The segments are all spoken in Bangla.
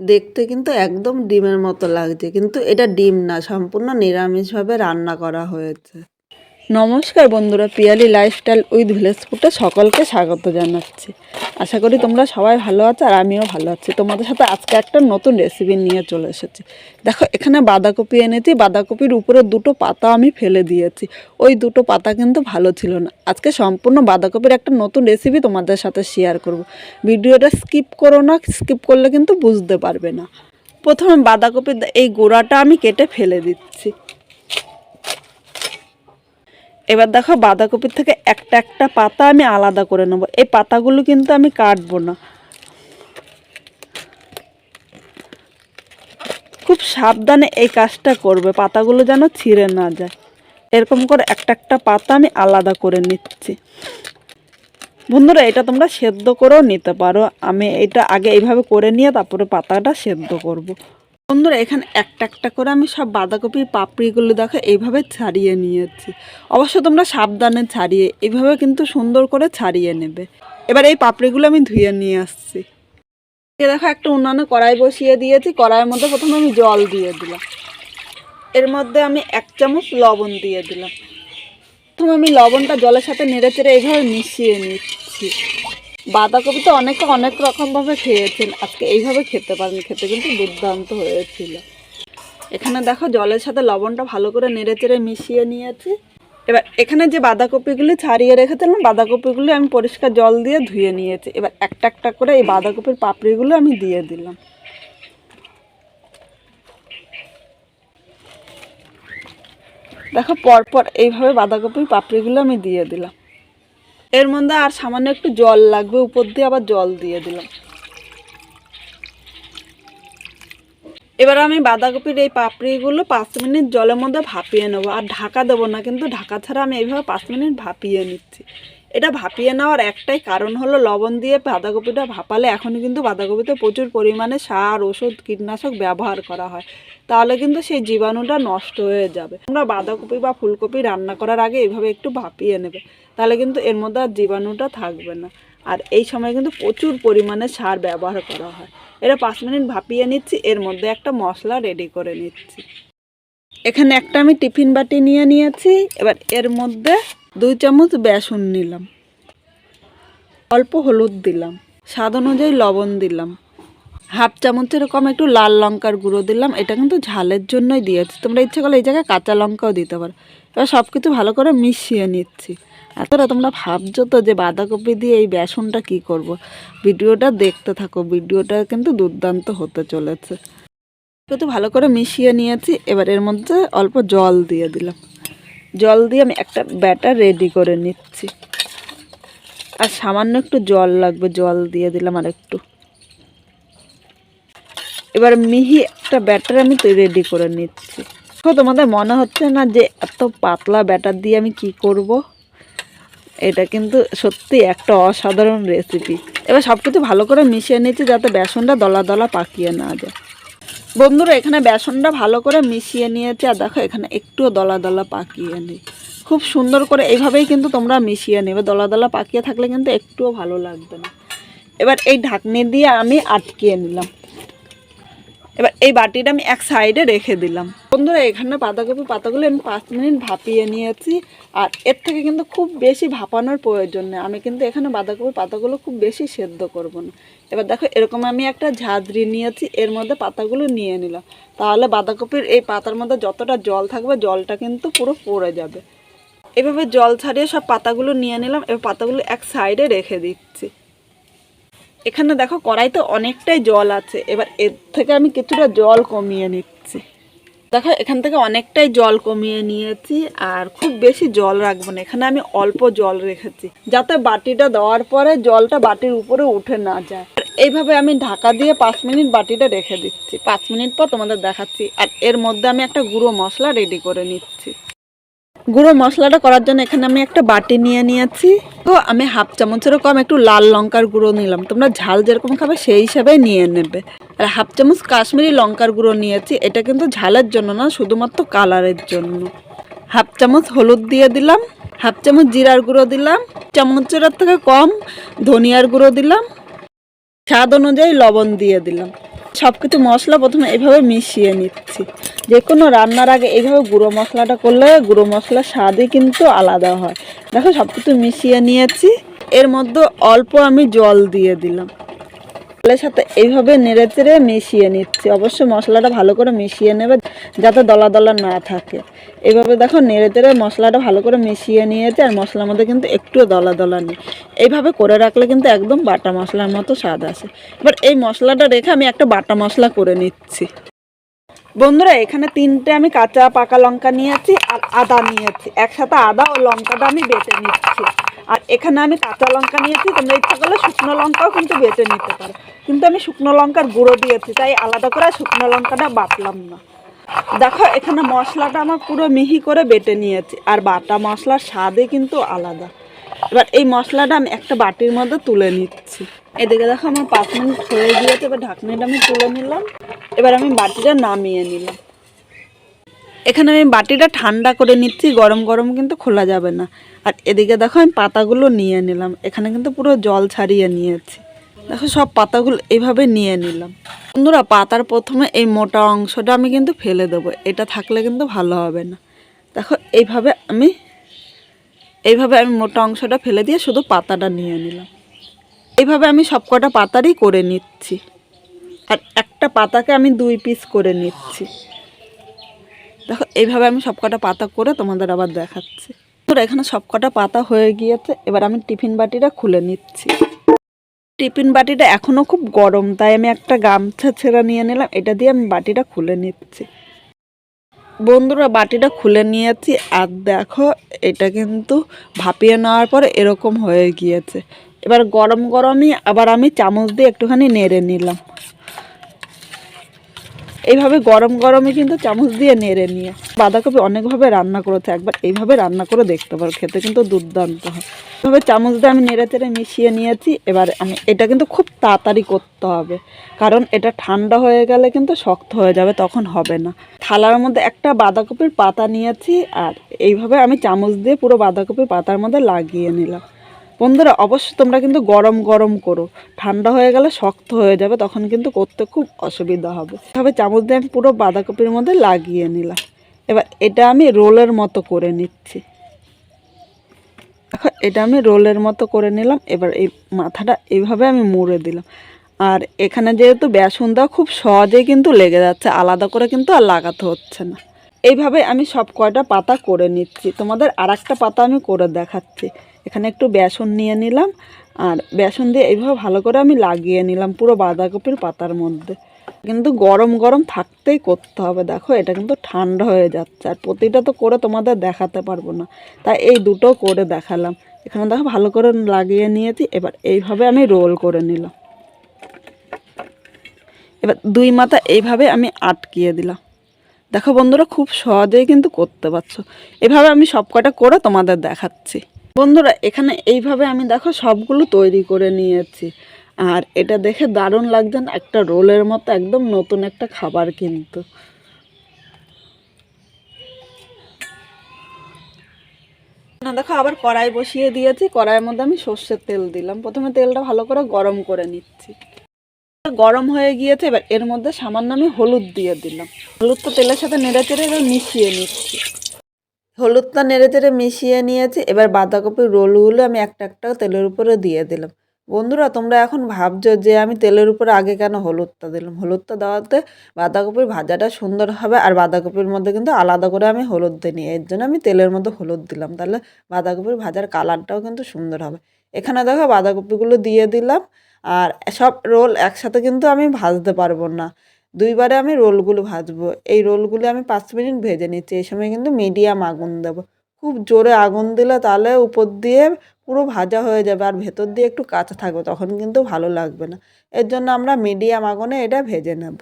দেখতে কিন্তু একদম ডিমের মতো লাগছে, কিন্তু এটা ডিম না, সম্পূর্ণ নিরামিষভাবে রান্না করা হয়েছে। নমস্কার বন্ধুরা, পিয়ালি লাইফস্টাইল উইথ ভিলেজ ফুডে সকলকে স্বাগত জানাচ্ছি। আশা করি তোমরা সবাই ভালো আছো আর আমিও ভালো আছি। তোমাদের সাথে আজকে একটা নতুন রেসিপি নিয়ে চলে এসেছি। দেখো এখানে বাঁধাকপি এনেছি, বাঁধাকপির উপরে দুটো পাতা আমি ফেলে দিয়েছি। ওই দুটো পাতা কিন্তু ভালো ছিল না। আজকে সম্পূর্ণ বাঁধাকপির একটা নতুন রেসিপি তোমাদের সাথে শেয়ার করব। ভিডিওটা স্কিপ করো না, স্কিপ করলে কিন্তু বুঝতে পারবে না। প্রথমে বাঁধাকপির এই গোড়াটা আমি কেটে ফেলে দিচ্ছি। এবার দেখো বাঁধাকপির থেকে একটা একটা পাতা আমি আলাদা করে নেব। এই পাতাগুলো কিন্তু আমি কাটবো না, খুব সাবধানে এই কাজটা করবে, পাতাগুলো যেন ছিঁড়ে না যায়। এরকম করে একটা একটা পাতা আমি আলাদা করে নিচ্ছি। বন্ধুরা এটা তোমরা সেদ্ধ করেও নিতে পারো, আমি এটা আগে এইভাবে করে নিয়ে তারপরে পাতাটা সেদ্ধ করব। বন্ধুরা এখানে একটা একটা করে আমি সব বাঁধাকপির পাপড়িগুলো দেখো এইভাবে ছাড়িয়ে নিয়েছি। অবশ্য তোমরা সাবধানে ছাড়িয়ে এইভাবে কিন্তু সুন্দর করে ছাড়িয়ে নেবে। এবার এই পাপড়িগুলো আমি ধুয়ে নিয়ে আসছি। দেখো একটা উনুনে কড়াই বসিয়ে দিয়েছি। কড়াইয়ের মধ্যে প্রথমে আমি জল দিয়ে দিলাম। এর মধ্যে আমি 1 চামচ লবণ দিয়ে দিলাম। প্রথমে আমি লবণটা জলের সাথে নেড়ে চেড়ে এইভাবে মিশিয়ে নিচ্ছি। বাঁধাকপি তো অনেকে অনেক রকমভাবে খেয়েছেন, আজকে এইভাবে খেতে পারেন, খেতে কিন্তু দুর্দান্ত হয়েছিল। এখানে দেখো জলের সাথে লবণটা ভালো করে নেড়ে চেড়ে মিশিয়ে নিয়েছি। এবার এখানে যে বাঁধাকপিগুলি ছাড়িয়ে রেখেছিলাম, বাঁধাকপিগুলি আমি পরিষ্কার জল দিয়ে ধুয়ে নিয়েছি। এবার একটা একটা করে এই বাঁধাকপির পাপড়িগুলো আমি দিয়ে দিলাম। দেখো পরপর এইভাবে বাঁধাকপির পাপড়িগুলো আমি দিয়ে দিলাম। এর মধ্যে আর সামান্য একটু জল লাগবে, উপর দিয়ে আবার জল দিয়ে দিলাম। এবার আমি বাঁধাকপির এই পাপড়িগুলো 5 মিনিট জলের মধ্যে ভাপিয়ে নেবো। আর ঢাকা দেবো না, কিন্তু ঢাকা ছাড়া আমি এইভাবে 5 মিনিট ভাপিয়ে নিচ্ছি। এটা ভাপিয়ে নেওয়ার একটাই কারণ হলো, লবণ দিয়ে বাঁধাকপিটা ভাপালে এখনও কিন্তু বাঁধাকপিতে প্রচুর পরিমাণে সার, ওষুধ, কীটনাশক ব্যবহার করা হয়, তাহলে কিন্তু সেই জীবাণুটা নষ্ট হয়ে যাবে। তোমরা বাঁধাকপি বা ফুলকপি রান্না করার আগে এইভাবে একটু ভাপিয়ে নেবে, তাহলে কিন্তু এর মধ্যে আর জীবাণুটা থাকবে না। আর এই সময় কিন্তু প্রচুর পরিমাণে সার ব্যবহার করা হয়। এটা 5 মিনিট ভাপিয়ে নিচ্ছি। এর মধ্যে একটা মশলা রেডি করে নিচ্ছি। এখানে একটা আমি টিফিন বাটি নিয়ে নিয়েছি। এবার এর মধ্যে 2 চামচ বেসন নিলাম, অল্প হলুদ দিলাম, স্বাদ অনুযায়ী লবণ দিলাম, 1/2 চামচ এরকম একটু লাল লঙ্কার গুঁড়ো দিলাম। এটা কিন্তু ঝালের জন্যই দিয়েছি, তোমরা ইচ্ছে করলে এই জায়গায় কাঁচা লঙ্কাও দিতে পারো। এবার সব কিছু ভালো করে মিশিয়ে নিচ্ছি। এতটা তোমরা ভাবছো তো যে বাঁধাকপি দিয়ে এই বেসনটা কি করব, ভিডিওটা দেখতে থাকো, ভিডিওটা কিন্তু দুর্দান্ত হতে চলেছে। কিন্তু ভালো করে মিশিয়ে নিয়েছি। এবার এর মধ্যে অল্প জল দিয়ে দিলাম। জল দিয়ে আমি একটা ব্যাটার রেডি করে নিচ্ছি। আর সামান্য একটু জল লাগবে, জল দিয়ে দিলাম আর একটু। এবার মিহি একটা ব্যাটার আমি রেডি করে নিচ্ছি। তো তোমাদের মনে হচ্ছে না যে এত পাতলা ব্যাটার দিয়ে আমি কি করব? এটা কিন্তু সত্যি একটা অসাধারণ রেসিপি। এবার সব কিছু ভালো করে মিশিয়ে নিচ্ছি, যাতে বেসনটা দলা দলা পাকিয়ে না যায়। বন্ধুরা এখানে বেসনটা ভালো করে মিশিয়ে নিয়েছি। আর দেখো এখানে একটুও দলা দলা পাকিয়ে নেই। খুব সুন্দর করে এইভাবেই কিন্তু তোমরা মিশিয়ে নেবে। দলা দলা পাকিয়ে থাকলে কিন্তু একটুও ভালো লাগবে না। এবার এই ঢাকনি দিয়ে আমি আটকিয়ে নিলাম। এবার এই বাটিটা আমি এক সাইডে রেখে দিলাম। বন্ধুরা এখানে বাঁধাকপি পাতাগুলো আমি 5 মিনিট ভাপিয়ে নিয়েছি। আর এর থেকে কিন্তু খুব বেশি ভাপানোর প্রয়োজন নেই। আমি কিন্তু এখানে বাঁধাকপি পাতাগুলো খুব বেশি সেদ্ধ করব না। এবার দেখো এরকম আমি একটা ঝাঁঝরি নিয়েছি, এর মধ্যে পাতাগুলো নিয়ে নিলাম। তাহলে বাঁধাকপির এই পাতার মধ্যে যতটা জল থাকবে, জলটা কিন্তু পুরো পড়ে যাবে। এভাবে জল ছাড়িয়ে সব পাতাগুলো নিয়ে নিলাম। এবার পাতাগুলো এক সাইডে রেখে দিচ্ছি। এখানে দেখো কড়াইতে অনেকটাই জল আছে। এবার এর থেকে আমি কিছুটা জল কমিয়ে নিচ্ছি। দেখো এখান থেকে অনেকটাই জল কমিয়ে নিয়েছি। আর খুব বেশি জল রাখবো না, এখানে আমি অল্প জল রেখেছি, যাতে বাটিটা দেওয়ার পরে জলটা বাটির উপরে উঠে না যায়। এইভাবে আমি ঢাকা দিয়ে 5 মিনিট বাটিটা রেখে দিচ্ছি। 5 মিনিট পর তোমাদের দেখাচ্ছি। আর এর মধ্যে আমি একটা গুঁড়ো মশলা রেডি করে নিচ্ছি। গুঁড়ো মশলাটা করার জন্য এখানে আমি একটা বাটি নিয়ে নিয়েছি। তো আমি 1/2 চামচেরও কম একটু লাল লঙ্কার গুঁড়ো নিলাম। তোমরা ঝাল যেরকম খাবে সেই হিসাবে নিয়ে নেবে। আর 1/2 চামচ কাশ্মীরি লঙ্কার গুঁড়ো নিয়েছি। এটা কিন্তু ঝালের জন্য না, শুধুমাত্র কালারের জন্য। 1/2 চামচ হলুদ দিয়ে দিলাম, 1/2 চামচ জিরার গুঁড়ো দিলাম, চামচের থেকে কম ধনিয়ার গুঁড়ো দিলাম, স্বাদ অনুযায়ী লবণ দিয়ে দিলাম। সব কিছু মশলা প্রথমে এইভাবে মিশিয়ে নিচ্ছি। যে কোনো রান্নার আগে এইভাবে গুঁড়ো মশলাটা করলে গুঁড়ো মশলার স্বাদই কিন্তু আলাদা হয়। দেখো সব কিছু মিশিয়ে নিয়েছি। এর মধ্যে অল্প আমি জল দিয়ে দিলাম। জলের সাথে এইভাবে নেড়েচেড়ে মিশিয়ে নিচ্ছি। অবশ্যই মশলাটা ভালো করে মিশিয়ে নেবে যাতে দলা দলা না থাকে। এইভাবে দেখো নেড়েচেড়ে মশলাটা ভালো করে মিশিয়ে নিয়েছে, আর মশলার মধ্যে কিন্তু একটুও দলা দলা নেই। এইভাবে করে রাখলে কিন্তু একদম বাটা মশলার মতো স্বাদ আসে। এবার এই মশলাটা রেখে আমি একটা বাটা মশলা করে নিচ্ছি। বন্ধুরা, এখানে 3টে আমি কাঁচা পাকা লঙ্কা নিয়েছি আর আদা নিয়েছি। একসাথে আদা ও লঙ্কাটা আমি বেটে নিচ্ছি। আর এখানে আমি কাঁচা লঙ্কা নিয়েছি, তোমরা ইচ্ছা করলে শুকনো লঙ্কাও কিন্তু বেটে নিতে পারো, কিন্তু আমি শুকনো লঙ্কার গুঁড়ো দিয়েছি, তাই আলাদা করে শুকনো লঙ্কাটা বাটলাম না। দেখো এখানে মশলাটা আমার পুরো মিহি করে বেটে নিয়েছি, আর বাটা মশলার স্বাদই কিন্তু আলাদা। এবার এই মশলাটা আমি একটা বাটির মধ্যে তুলে নিচ্ছি। এদিকে দেখো আমার 5 মিনিট হয়ে গিয়েছে। এবার ঢাকনিটা আমি তুলে নিলাম। এবার আমি বাটিটা নামিয়ে নিলাম। এখানে আমি বাটিটা ঠান্ডা করে নিচ্ছি, গরম গরম কিন্তু খোলা যাবে না। আর এদিকে দেখো আমি পাতাগুলো নিয়ে নিলাম। এখানে কিন্তু পুরো জল ছাড়িয়ে নিয়েছি। দেখো সব পাতাগুলো এইভাবে নিয়ে নিলাম। বন্ধুরা, পাতার প্রথমে এই মোটা অংশটা আমি কিন্তু ফেলে দেবো, এটা থাকলে কিন্তু ভালো হবে না। দেখো এইভাবে আমি মোটা অংশটা ফেলে দিয়ে শুধু পাতাটা নিয়ে নিলাম। এইভাবে আমি সবকটা পাতারই করে নিচ্ছি। আর একটা পাতাকে আমি 2 পিস করে নিচ্ছি। দেখো এইভাবে আমি সবকটা পাতা করে তোমাদের আবার দেখাচ্ছি। তো এখানে সবকটা পাতা হয়ে গিয়েছে। এবার আমি টিফিন বাটিটা খুলে নিচ্ছি। টিফিন বাটিটা এখনও খুব গরম, তাই আমি একটা গামছা ছেঁড়া নিয়ে নিলাম। এটা দিয়ে আমি বাটিটা খুলে নিচ্ছি। বন্ধুরা, বাটিটা খুলে নিয়েছি, আর দেখো এটা কিন্তু ভাপিয়ে নেওয়ার পরে এরকম হয়ে গিয়েছে। এবার গরম গরমই আবার আমি চামচ দিয়ে একটুখানি নেড়ে নিলাম। এইভাবে গরম গরমই কিন্তু চামচ দিয়ে নেড়ে নিয়ে বাঁধাকপি অনেকভাবে রান্না করেছে, একবার এইভাবে রান্না করে দেখতে পারো, খেতে কিন্তু দুর্দান্ত হয়। এভাবে চামচ দিয়ে আমি নেড়ে চেড়ে মিশিয়ে নিয়েছি। এবার আমি এটা কিন্তু খুব তাড়াতাড়ি করতে হবে, কারণ এটা ঠান্ডা হয়ে গেলে কিন্তু শক্ত হয়ে যাবে, তখন হবে না। থালার মধ্যে একটা বাঁধাকপির পাতা নিয়েছি, আর এইভাবে আমি চামচ দিয়ে পুরো বাঁধাকপির পাতার মধ্যে লাগিয়ে নিলাম। বন্ধুরা, অবশ্যই তোমরা কিন্তু গরম গরম করো, ঠান্ডা হয়ে গেলে শক্ত হয়ে যাবে, তখন কিন্তু করতে খুব অসুবিধা হবে। এভাবে চামচ দিয়ে আমি পুরো বাঁধাকপির মধ্যে লাগিয়ে নিলাম। এবার এটা আমি রোলের মতো করে নিচ্ছি। দেখো এটা আমি রোলের মতো করে নিলাম। এবার এই মাথাটা এইভাবে আমি মুড়ে দিলাম। আর এখানে যেহেতু বেসন দেওয়া, খুব সহজেই কিন্তু লেগে যাচ্ছে, আলাদা করে কিন্তু আর লাগাতে হচ্ছে না। এইভাবে আমি সব কয়টা পাতা করে নিচ্ছি। তোমাদের আর একটা পাতা আমি করে দেখাচ্ছি। এখানে একটু বেসন নিয়ে নিলাম, আর বেসন দিয়ে এইভাবে ভালো করে আমি লাগিয়ে নিলাম পুরো বাঁধাকপির পাতার মধ্যে। কিন্তু গরম গরম থাকতেই করতে হবে। দেখো এটা কিন্তু ঠান্ডা হয়ে যাচ্ছে, আর প্রতিটা তো করে তোমাদের দেখাতে পারবো না, তাই এই দুটো করে দেখালাম। এখানে দেখো ভালো করে লাগিয়ে নিয়েছি। এবার এইভাবে আমি রোল করে নিলাম। এবার 2 মাথা এইভাবে আমি আটকিয়ে দিলাম। দেখো বন্ধুরা, খুব সহজেই কিন্তু করতে পারছো। এভাবে আমি সব কটা করে তোমাদের দেখাচ্ছি। বন্ধুরা, এখানে এইভাবে আমি দেখো সবগুলো তৈরি করে নিয়েছি, আর এটা দেখে দারুণ লাগছে না? একটা রোলের মতো, একদম নতুন একটা খাবার কিন্তু। না দেখো, আবার কড়াই বসিয়ে দিয়েছি। কড়াইয়ের মধ্যে আমি সর্ষের তেল দিলাম। প্রথমে তেলটা ভালো করে গরম করে নিচ্ছি। গরম হয়ে গিয়েছে। এবার এর মধ্যে সামান্য আমি হলুদ দিয়ে দিলাম। হলুদটা তেলের সাথে নেড়ে চেড়ে এবার মিশিয়ে নিচ্ছি। হলুদটা নেড়ে চেড়ে মিশিয়ে নিয়েছি। এবার বাঁধাকপির রোলগুলো আমি একটা একটা তেলের উপরে দিয়ে দিলাম। বন্ধুরা, তোমরা এখন ভাবছো যে আমি তেলের উপরে আগে কেন হলুদটা দিলাম। হলুদটা দেওয়াতে বাঁধাকপির ভাজাটা সুন্দর হবে, আর বাঁধাকপির মধ্যে কিন্তু আলাদা করে আমি হলুদ দিইনি, এর জন্য আমি তেলের মধ্যে হলুদ দিলাম, তাহলে বাঁধাকপির ভাজার কালারটাও কিন্তু সুন্দর হবে। এখানে দেখো বাঁধাকপিগুলো দিয়ে দিলাম। আর সব রোল একসাথে কিন্তু আমি ভাজতে পারবো না, 2 বারে আমি রোলগুলো ভাজবো। এই রোলগুলো আমি 5 মিনিট ভেজে নিচ্ছি। এই সময় কিন্তু মিডিয়াম আগুন দেবো। খুব জোরে আগুন দিলে তাহলে উপর দিয়ে পুরো ভাজা হয়ে যাবে, আর ভেতর দিয়ে একটু কাঁচা থাকবে, তখন কিন্তু ভালো লাগবে না। এর জন্য আমরা মিডিয়াম আগুনে এটা ভেজে নেব।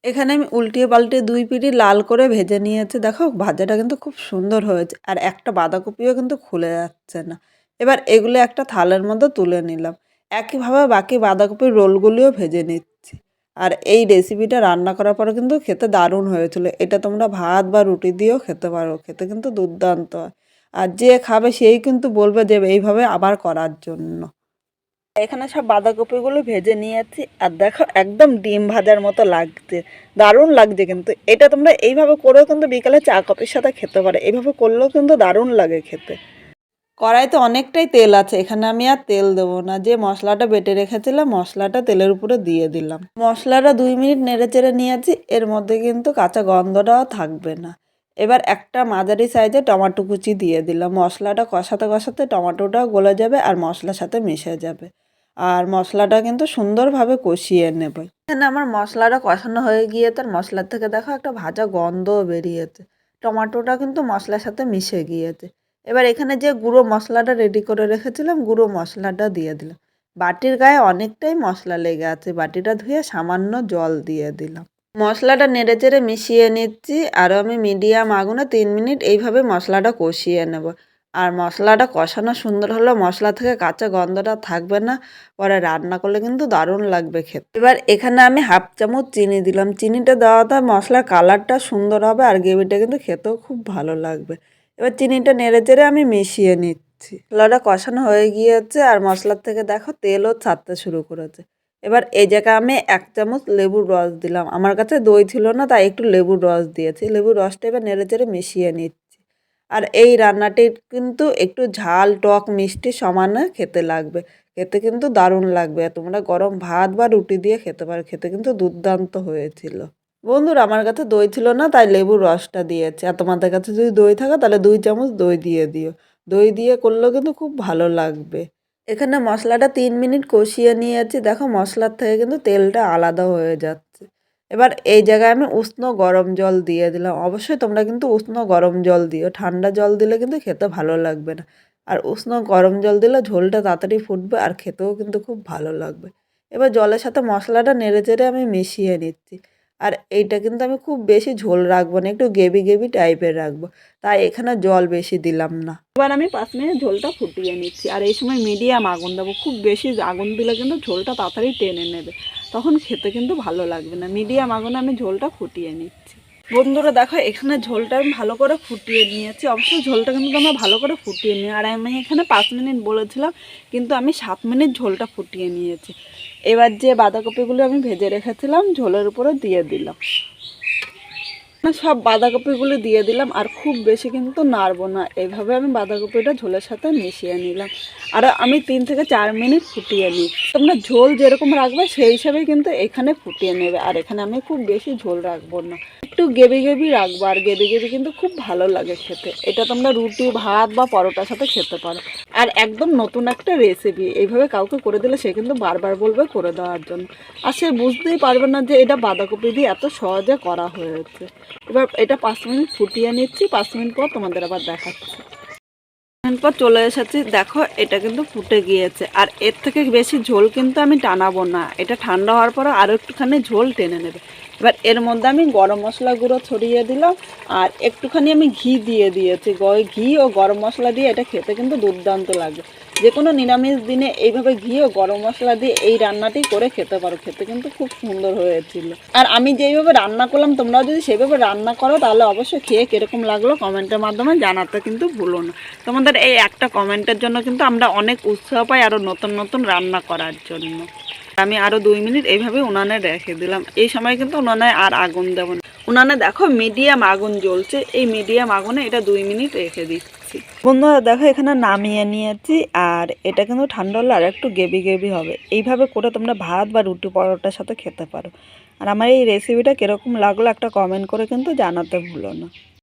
এখানে আমি উল্টিয়ে পাল্টিয়ে 2 পিঠি লাল করে ভেজে নিয়েছি। দেখো ভাজাটা কিন্তু খুব সুন্দর হয়েছে, আর একটা বাঁধাকপিও কিন্তু খুলে যাচ্ছে না। এবার এগুলো একটা থালের মধ্যে তুলে নিলাম। একইভাবে বাকি বাঁধাকপির রোলগুলিও ভেজে নিচ্ছি। আর এই রেসিপিটা রান্না করার পরে কিন্তু খেতে দারুণ হয়েছিল। এটা তোমরা ভাত বা রুটি দিয়েও খেতে পারো, খেতে কিন্তু দুর্দান্ত হয়। আর যে খাবে সেই কিন্তু বলবে যে এইভাবে আবার করার জন্য। এখানে সব বাঁধাকপিগুলো ভেজে নিয়েছি আর দেখো একদম ডিম ভাজার মতো লাগছে, দারুণ লাগছে। কিন্তু এটা তোমরা এইভাবে করেও কিন্তু বিকালে চা কফির সাথে খেতে পারো, এইভাবে করলেও কিন্তু দারুণ লাগে খেতে। কড়াইতে অনেকটাই তেল আছে, এখানে আমি আর তেল দেবো না। যে মশলাটা বেটে রেখেছিলাম মশলাটা তেলের উপরে দিয়ে দিলাম। মশলাটা 2 মিনিট নেড়ে চেড়ে নিয়েছি, এর মধ্যে কিন্তু কাঁচা গন্ধটাও থাকবে না। এবার একটা মাঝারি সাইজে টমেটো কুচি দিয়ে দিলাম। মশলাটা কষাতে কষাতে টমেটোটাও গলে যাবে আর মশলার সাথে মিশে যাবে, আর মশলাটা কিন্তু সুন্দরভাবে কষিয়ে নেব। এখানে আমার মশলাটা কষানো হয়ে গিয়ে তার মশলার থেকে দেখো একটা ভাজা গন্ধও বেরিয়েছে, টমেটোটা কিন্তু মশলার সাথে মিশে গিয়েছে। এবার এখানে যে গুঁড়ো মশলাটা রেডি করে রেখেছিলাম গুঁড়ো মশলাটা দিয়ে দিলাম। বাটির গায়ে অনেকটাই মশলা লেগে আছে, বাটিটা ধুয়ে সামান্য জল দিয়ে দিলাম। মশলাটা নেড়ে চেড়ে মিশিয়ে নিচ্ছি, আরও আমি মিডিয়াম আগুনে 3 মিনিট এইভাবে মশলাটা কষিয়ে নেব। আর মশলাটা কষানো সুন্দর হলে মশলা থেকে কাঁচা গন্ধটা থাকবে না, পরে রান্না করলে কিন্তু দারুণ লাগবে খেতে। এবার এখানে আমি 1/2 চামচ চিনি দিলাম। চিনিটা দেওয়াতে মশলার কালারটা সুন্দর হবে আর গ্রেভিটা কিন্তু খেতেও খুব ভালো লাগবে। এবার চিনিটা নেড়ে চেড়ে আমি মিশিয়ে নিচ্ছি। মশলাটা কষানো হয়ে গিয়েছে আর মশলার থেকে দেখো তেলও ছাড়তে শুরু করেছে। এবার এই জায়গায় আমি 1 চামচ লেবুর রস দিলাম। আমার কাছে দই ছিল না তাই একটু লেবুর রস দিয়েছি। লেবুর রসটা এবার নেড়ে চেড়ে মিশিয়ে নিচ্ছি। আর এই রান্নাটি কিন্তু একটু ঝাল টক মিষ্টি সমানে খেতে লাগবে, খেতে কিন্তু দারুণ লাগবে। তোমরা গরম ভাত বা রুটি দিয়ে খেতে পারো, খেতে কিন্তু দুর্দান্ত হয়েছিল। বন্ধুরা আমার কাছে দই ছিল না তাই লেবুর রসটা দিয়েছি, আর তোমাদের কাছে যদি দই থাকে তাহলে 2 চামচ দই দিয়ে দিও। দই দিয়ে করলেও কিন্তু খুব ভালো লাগবে। এখানে মশলাটা 3 মিনিট কষিয়ে নিয়েছি, দেখো মশলার থেকে কিন্তু তেলটা আলাদা হয়ে যাচ্ছে। এবার এই জায়গায় আমি উষ্ণ গরম জল দিয়ে দিলাম। অবশ্যই তোমরা কিন্তু উষ্ণ গরম জল দিও, ঠান্ডা জল দিলে কিন্তু খেতে ভালো লাগবে না। আর উষ্ণ গরম জল দিলে ঝোলটা তাড়াতাড়ি ফুটবে আর খেতেও কিন্তু খুব ভালো লাগবে। এবার জলের সাথে মশলাটা নেড়ে চেড়ে আমি মিশিয়ে নিচ্ছি। আর এইটা কিন্তু আমি খুব বেশি ঝোল রাখবো না, একটু গ্রেভি গ্রেভি টাইপের রাখবো, তাই এখানে জল বেশি দিলাম না। এবার আমি 5 মিনিট ঝোলটা ফুটিয়ে নিচ্ছি, আর এই সময় মিডিয়াম আগুন দেবো। খুব বেশি আগুন দিলে কিন্তু ঝোলটা তাড়াতাড়ি টেনে নেবে, তখন খেতে কিন্তু ভালো লাগবে না। মিডিয়াম আগুনে আমি ঝোলটা ফুটিয়ে নিচ্ছি। বন্ধুরা দেখো এখানে ঝোলটা আমি ভালো করে ফুটিয়ে নিয়েছি। অবশ্যই ঝোলটা কিন্তু তোমরা ভালো করে ফুটিয়ে নিও। আর আমি এখানে 5 মিনিট বলেছিলাম, কিন্তু আমি 7 মিনিট ঝোলটা ফুটিয়ে নিয়েছি। এবার যে বাঁধাকপিগুলো আমি ভেজে রেখেছিলাম ঝোলের উপরে দিয়ে দিলাম। সব বাঁধাকপিগুলো দিয়ে দিলাম, আর খুব বেশি কিন্তু নাড়বো না। এইভাবে আমি বাঁধাকপিটা ঝোলের সাথে মিশিয়ে নিলাম, আর আমি 3 থেকে 4 মিনিট ফুটিয়ে নিই। তোমরা ঝোল যেরকম রাখবে সেই হিসাবে কিন্তু এখানে ফুটিয়ে নেবে। আর এখানে আমি খুব বেশি ঝোল রাখবো না, একটু গ্রেভি গ্রেভি রাখবো। আর গ্রেভি গ্রেভি কিন্তু খুব ভালো লাগে খেতে। এটা তোমরা রুটি ভাত বা পরোটার সাথে খেতে পারো। আর একদম নতুন একটা রেসিপি, এইভাবে কাউকে করে দিলে সে কিন্তু বারবার বলবে করে দেওয়ার জন্য, আর সে বুঝতেই পারবে না যে এটা বাঁধাকপি দিয়ে এত সহজে করা হয়েছে। এবার এটা 5 মিনিট ফুটিয়ে নিচ্ছি, 5 মিনিট পর তোমাদের আবার দেখাচ্ছি। পর চলে এসেছি, দেখো এটা কিন্তু ফুটে গিয়েছে। আর এর থেকে বেশি ঝোল কিন্তু আমি টানাবো না, এটা ঠান্ডা হওয়ার পরে আরও একটুখানি ঝোল টেনে নেবে। এবার এর মধ্যে আমি গরম মশলা গুঁড়ো ছড়িয়ে দিলাম, আর একটুখানি আমি ঘি দিয়ে দিয়েছি। ঘি ও গরম মশলা দিয়ে এটা খেতে কিন্তু দুর্দান্ত লাগে। যে কোনো নিরামিষ দিনে এইভাবে ঘি ও গরম মশলা দিয়ে এই রান্নাটি করে খেতে পারো, খেতে কিন্তু খুব সুন্দর হয়েছিল। আর আমি যেইভাবে রান্না করলাম তোমরাও যদি সেইভাবে রান্না করো তাহলে অবশ্যই খেয়ে কীরকম লাগলো কমেন্টের মাধ্যমে জানাতে কিন্তু ভুলো না। তোমাদের এই একটা কমেন্টের জন্য কিন্তু আমরা অনেক উৎসাহ পাই আরও নতুন নতুন রান্না করার জন্য। আমি আরও 2 মিনিট এইভাবে উনানে রেখে দিলাম। এই সময় কিন্তু উনানে আর আগুন দেবো না। উনানে দেখো মিডিয়াম আগুন জ্বলছে, এই মিডিয়াম আগুনে এটা 2 মিনিট রেখে দিচ্ছি। বন্ধুরা দেখো এখানে নামিয়ে নিয়েছি, আর এটা কিন্তু ঠান্ডা হলে আর একটু গ্রেভি গ্রেভি হবে। এইভাবে করে তোমরা ভাত বা রুটি পরোটার সাথে খেতে পারো। আর আমার এই রেসিপিটা কীরকম লাগলো একটা কমেন্ট করে কিন্তু জানাতে ভুলো না।